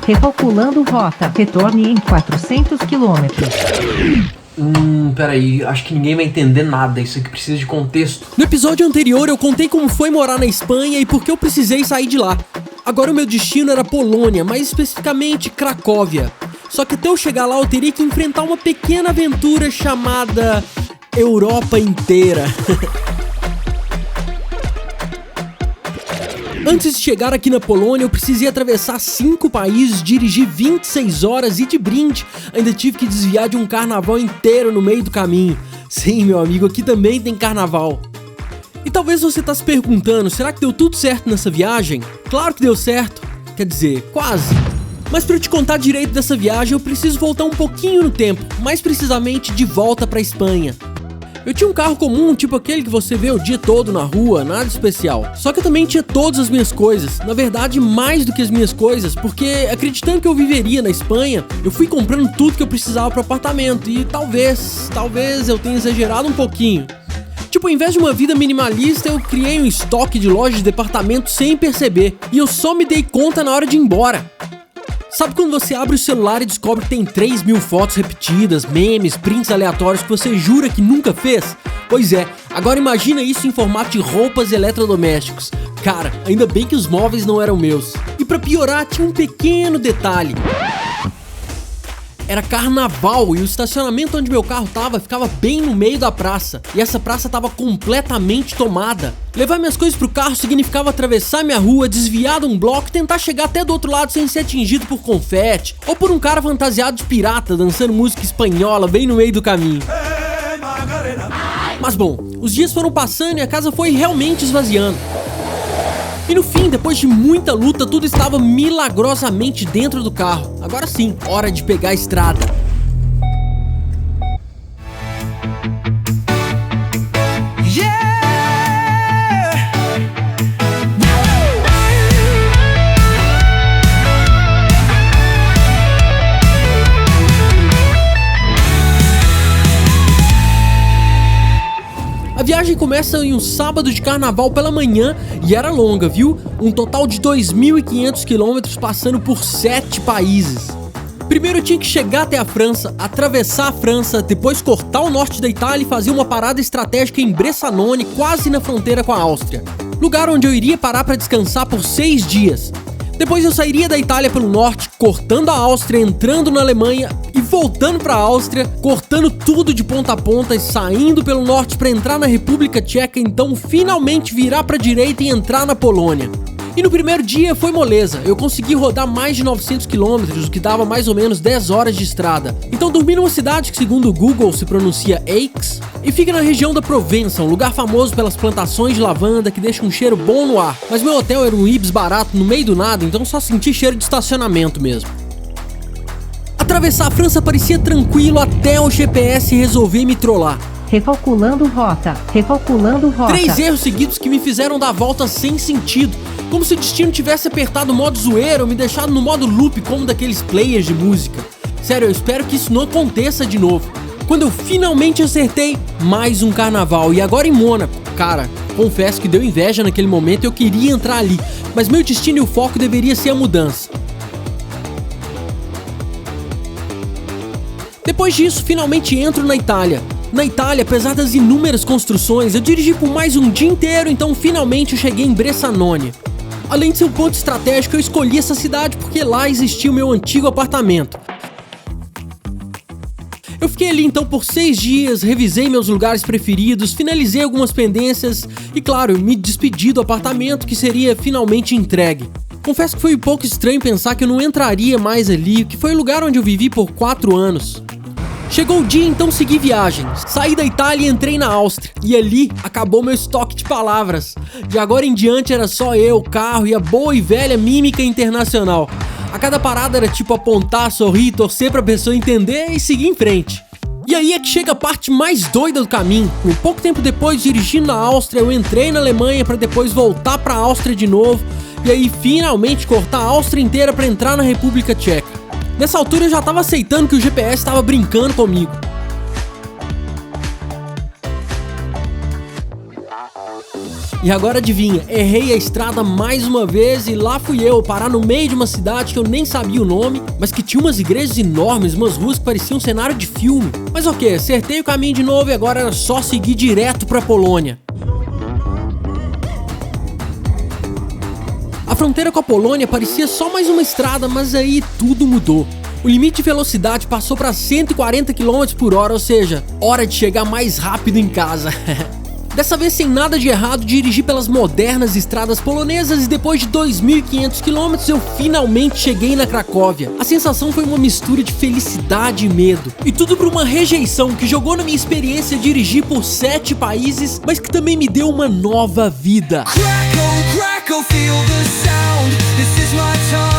Recalculando rota. Retorne em 400 quilômetros. Peraí, acho que ninguém vai entender nada, isso aqui precisa de contexto. No episódio anterior eu contei como foi morar na Espanha e por que eu precisei sair de lá. Agora o meu destino era Polônia, mais especificamente Cracóvia. Só que até eu chegar lá eu teria que enfrentar uma pequena aventura chamada Europa inteira. Antes de chegar aqui na Polônia, eu precisei atravessar 5 países, dirigir 26 horas e de brinde, ainda tive que desviar de um carnaval inteiro no meio do caminho. Sim, meu amigo, aqui também tem carnaval. E talvez você tá se perguntando, será que deu tudo certo nessa viagem? Claro que deu certo, quer dizer, quase. Mas para eu te contar direito dessa viagem, eu preciso voltar um pouquinho no tempo, mais precisamente de volta pra Espanha. Eu tinha um carro comum, tipo aquele que você vê o dia todo na rua, nada especial. Só que eu também tinha todas as minhas coisas, na verdade mais do que as minhas coisas, porque acreditando que eu viveria na Espanha, eu fui comprando tudo que eu precisava pro apartamento e talvez eu tenha exagerado um pouquinho. Tipo, ao invés de uma vida minimalista, eu criei um estoque de lojas de departamento sem perceber, e eu só me dei conta na hora de ir embora. Sabe quando você abre o celular e descobre que tem 3.000 fotos repetidas, memes, prints aleatórios que você jura que nunca fez? Pois é, agora imagina isso em formato de roupas e eletrodomésticos. Cara, ainda bem que os móveis não eram meus. E pra piorar, tinha um pequeno detalhe. Era carnaval e o estacionamento onde meu carro tava ficava bem no meio da praça. E essa praça tava completamente tomada. Levar minhas coisas pro carro significava atravessar minha rua, desviar de um bloco e tentar chegar até do outro lado sem ser atingido por confete. Ou por um cara fantasiado de pirata dançando música espanhola bem no meio do caminho. Mas bom, os dias foram passando e a casa foi realmente esvaziando. E no fim, depois de muita luta, tudo estava milagrosamente dentro do carro. Agora sim, hora de pegar a estrada. A viagem começa em um sábado de carnaval pela manhã e era longa, viu? Um total de 2.500 quilômetros passando por 7 países. Primeiro eu tinha que chegar até a França, atravessar a França, depois cortar o norte da Itália e fazer uma parada estratégica em Bressanone, quase na fronteira com a Áustria. Lugar onde eu iria parar para descansar por 6 dias. Depois eu sairia da Itália pelo norte, cortando a Áustria, entrando na Alemanha e voltando pra Áustria, cortando tudo de ponta a ponta e saindo pelo norte para entrar na República Tcheca, então finalmente virar pra direita e entrar na Polônia. E no primeiro dia foi moleza, eu consegui rodar mais de 900 quilômetros, o que dava mais ou menos 10 horas de estrada. Então dormi numa cidade que segundo o Google se pronuncia Aix e fica na região da Provença, um lugar famoso pelas plantações de lavanda que deixa um cheiro bom no ar. Mas meu hotel era um Ibis barato no meio do nada, então só senti cheiro de estacionamento mesmo. Atravessar a França parecia tranquilo até o GPS resolver me trollar. Recalculando rota. Recalculando rota. 3 erros seguidos que me fizeram dar volta sem sentido. Como se o destino tivesse apertado o modo zoeira ou me deixado no modo loop como daqueles players de música. Sério, eu espero que isso não aconteça de novo. Quando eu finalmente acertei, mais um carnaval e agora em Mônaco. Cara, confesso que deu inveja naquele momento e eu queria entrar ali, mas meu destino e o foco deveria ser a mudança. Depois disso, finalmente entro na Itália. Na Itália, apesar das inúmeras construções, eu dirigi por mais um dia inteiro, então finalmente eu cheguei em Bressanone. Além de ser um ponto estratégico, eu escolhi essa cidade porque lá existia o meu antigo apartamento. Eu fiquei ali então por 6 dias, revisei meus lugares preferidos, finalizei algumas pendências e claro, me despedi do apartamento que seria finalmente entregue. Confesso que foi um pouco estranho pensar que eu não entraria mais ali, que foi o lugar onde eu vivi por 4 anos. Chegou o dia, então segui viagem. Saí da Itália e entrei na Áustria. E ali acabou meu estoque de palavras. De agora em diante era só eu, o carro e a boa e velha mímica internacional. A cada parada era tipo apontar, sorrir, torcer pra pessoa entender e seguir em frente. E aí é que chega a parte mais doida do caminho. Um pouco tempo depois, dirigindo na Áustria, eu entrei na Alemanha pra depois voltar pra Áustria de novo. E aí finalmente cortar a Áustria inteira pra entrar na República Tcheca. Nessa altura eu já tava aceitando que o GPS tava brincando comigo. E agora adivinha, errei a estrada mais uma vez e lá fui eu parar no meio de uma cidade que eu nem sabia o nome, mas que tinha umas igrejas enormes, umas ruas que pareciam um cenário de filme. Mas ok, acertei o caminho de novo e agora era só seguir direto pra Polônia. A fronteira com a Polônia parecia só mais uma estrada, mas aí tudo mudou. O limite de velocidade passou para 140 km/h, ou seja, hora de chegar mais rápido em casa. Dessa vez sem nada de errado, dirigi pelas modernas estradas polonesas e depois de 2.500 km eu finalmente cheguei na Cracóvia. A sensação foi uma mistura de felicidade e medo. E tudo por uma rejeição que jogou na minha experiência dirigir por 7 países, mas que também me deu uma nova vida. Crackle, crackle, feel the sound. This is my time.